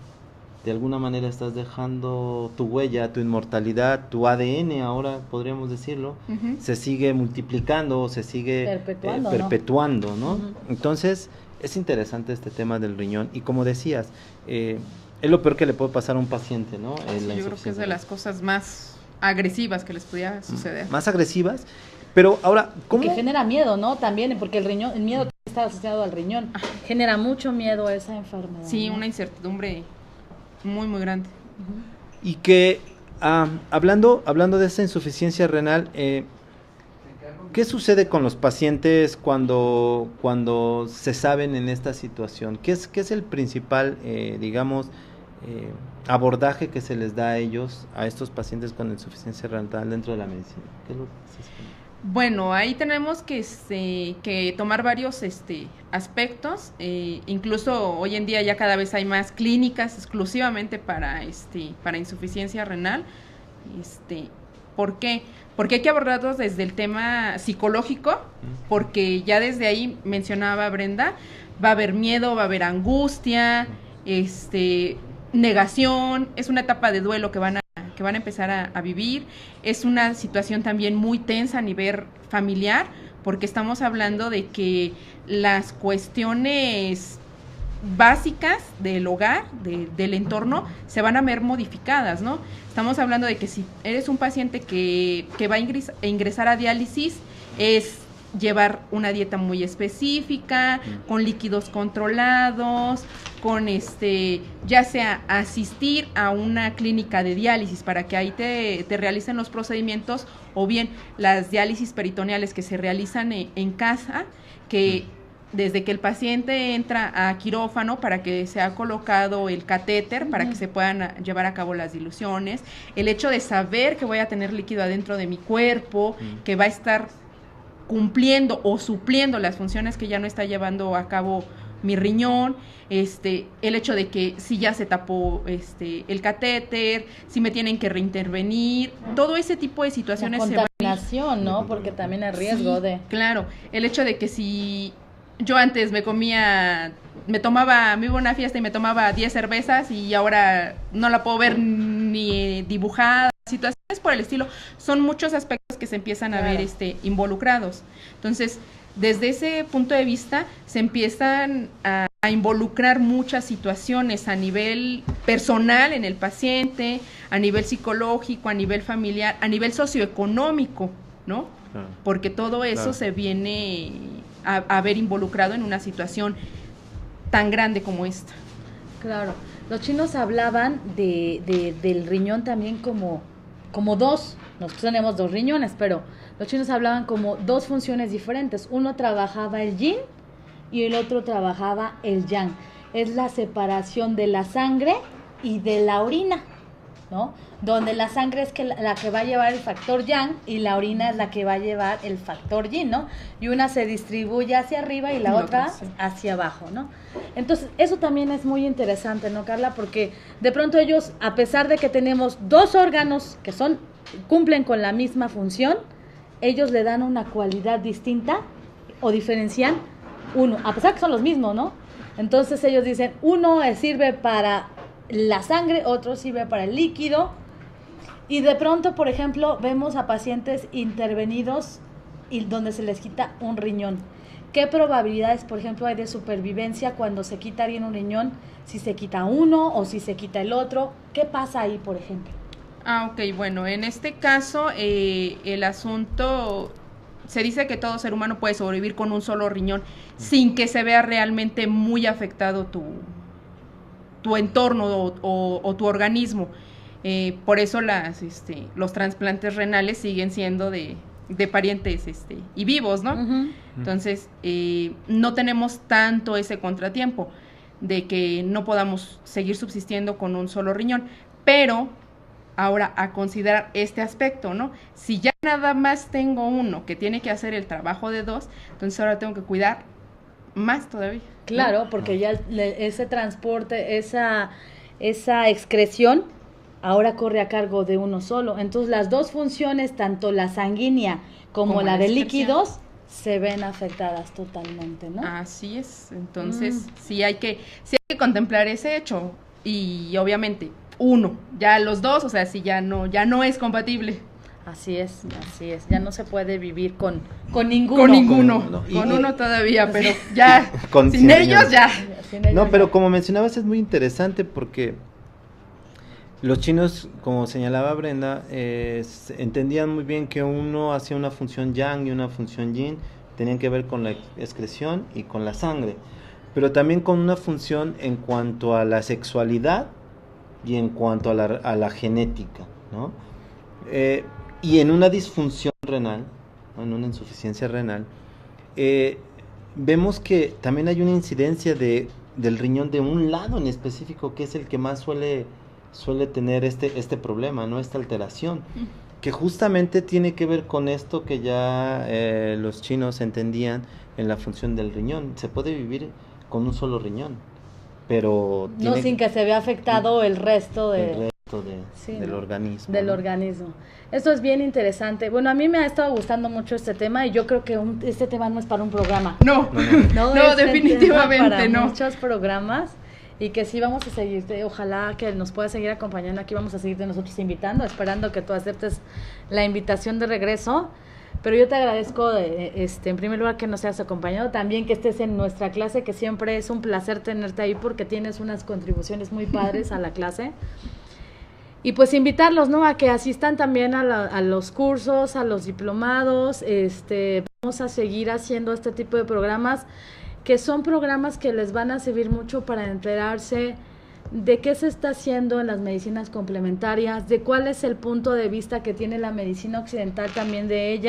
de alguna manera estás dejando tu huella, tu inmortalidad, tu ADN, ahora podríamos decirlo, se sigue multiplicando, se sigue perpetuando, ¿no? Entonces, es interesante este tema del riñón. Y como decías, es lo peor que le puede pasar a un paciente, ¿no? Sí, yo creo que es de las cosas más agresivas que les pudiera suceder. Más agresivas, pero ahora, ¿cómo? Que genera miedo, ¿no? También, porque el miedo está asociado al riñón. Genera mucho miedo esa enfermedad. Sí, ¿no? una incertidumbre muy, muy grande. Y que, hablando de esa insuficiencia renal, ¿qué sucede con los pacientes cuando se saben en esta situación? ¿Qué es el principal, abordaje que se les da a ellos, a estos pacientes con insuficiencia renal dentro de la medicina? ¿Qué es lo que se espera? Bueno, ahí tenemos que tomar varios aspectos, incluso hoy en día ya cada vez hay más clínicas exclusivamente para insuficiencia renal. ¿Por qué? Porque hay que abordarlos desde el tema psicológico, porque ya desde ahí mencionaba Brenda, va a haber miedo, va a haber angustia, negación, es una etapa de duelo que van a empezar a vivir, es una situación también muy tensa a nivel familiar, porque estamos hablando de que las cuestiones básicas del hogar, del entorno, se van a ver modificadas, ¿no? Estamos hablando de que si eres un paciente que va a ingresar a diálisis, es llevar una dieta muy específica, con líquidos controlados, con ya sea asistir a una clínica de diálisis para que ahí te realicen los procedimientos, o bien las diálisis peritoneales que se realizan en casa, que desde que el paciente entra a quirófano para que sea colocado el catéter, para que se puedan llevar a cabo las diluciones, el hecho de saber que voy a tener líquido adentro de mi cuerpo, que va a estar cumpliendo o supliendo las funciones que ya no está llevando a cabo mi riñón, el hecho de que si ya se tapó el catéter, si me tienen que reintervenir, todo ese tipo de situaciones. La contaminación, ¿no? Porque también hay riesgo de... Claro, el hecho de que si yo antes me iba a una fiesta y me tomaba 10 cervezas y ahora no la puedo ver ni dibujada, situaciones por el estilo, son muchos aspectos que se empiezan a ver involucrados. Entonces, desde ese punto de vista, se empiezan a involucrar muchas situaciones a nivel personal en el paciente, a nivel psicológico, a nivel familiar, a nivel socioeconómico, ¿no? Claro. Porque todo eso se viene a ver involucrado en una situación tan grande como esta. Claro. Los chinos hablaban del riñón también como dos. Nosotros tenemos 2 riñones, pero los chinos hablaban como 2 funciones diferentes. Uno trabajaba el yin y el otro trabajaba el yang. Es la separación de la sangre y de la orina, ¿no? Donde la sangre es la que va a llevar el factor yang y la orina es la que va a llevar el factor yin, ¿no? Y una se distribuye hacia arriba y la otra hacia abajo, ¿no? Entonces, eso también es muy interesante, ¿no, Carla? Porque de pronto ellos, a pesar de que tenemos 2 órganos que cumplen con la misma función, ellos le dan una cualidad distinta o diferencian uno, a pesar que son los mismos, ¿no? Entonces ellos dicen, uno sirve para la sangre, otro sirve para el líquido, y de pronto, por ejemplo, vemos a pacientes intervenidos y donde se les quita un riñón. ¿Qué probabilidades, por ejemplo, hay de supervivencia cuando se quita alguien un riñón? Si se quita uno o si se quita el otro, ¿qué pasa ahí, por ejemplo? Ok, bueno, en este caso el asunto, se dice que todo ser humano puede sobrevivir con un solo riñón sin que se vea realmente muy afectado tu entorno o tu organismo. Por eso los trasplantes renales siguen siendo de parientes y vivos, ¿no? Uh-huh. Entonces, no tenemos tanto ese contratiempo de que no podamos seguir subsistiendo con un solo riñón, pero ahora a considerar este aspecto, ¿no? Si ya nada más tengo uno que tiene que hacer el trabajo de 2, entonces ahora tengo que cuidar más todavía. Claro, ¿no? Porque ya ese transporte, esa excreción, ahora corre a cargo de uno solo. Entonces las 2 funciones, tanto la sanguínea como la de líquidos, se ven afectadas totalmente, ¿no? Así es, entonces sí hay que contemplar ese hecho y obviamente ya los dos, o sea, si ya no es compatible. Así es, ya no se puede vivir con ninguno. Con ninguno, No, con uno todavía, pero ya, Con sin ellos ya. Sin ellos No, pero ya. como mencionabas es muy interesante porque los chinos, como señalaba Brenda, entendían muy bien que uno hacía una función yang y una función yin, tenían que ver con la excreción y con la sangre, pero también con una función en cuanto a la sexualidad y en cuanto a la genética, ¿no? Y en una disfunción renal, ¿no? En una insuficiencia renal, vemos que también hay una incidencia del riñón de un lado en específico, que es el que más suele tener este problema, ¿no? Esta alteración, que justamente tiene que ver con esto que ya los chinos entendían en la función del riñón. Se puede vivir con un solo riñón, pero No sin que se vea afectado el resto del organismo. Del organismo. Esto es bien interesante. Bueno, a mí me ha estado gustando mucho este tema y yo creo que este tema no es para un programa. No, Es definitivamente para no. muchos programas y que sí vamos a seguirte, ojalá que nos puedas seguir acompañando aquí, vamos a seguirte nosotros invitando, esperando que tú aceptes la invitación de regreso. Pero yo te agradezco, en primer lugar, que nos hayas acompañado, también que estés en nuestra clase, que siempre es un placer tenerte ahí porque tienes unas contribuciones muy padres a la clase. Y pues invitarlos, ¿no?, a que asistan también a los cursos, a los diplomados. Vamos a seguir haciendo este tipo de programas, que son programas que les van a servir mucho para enterarse de qué se está haciendo en las medicinas complementarias, de cuál es el punto de vista que tiene la medicina occidental también de ella.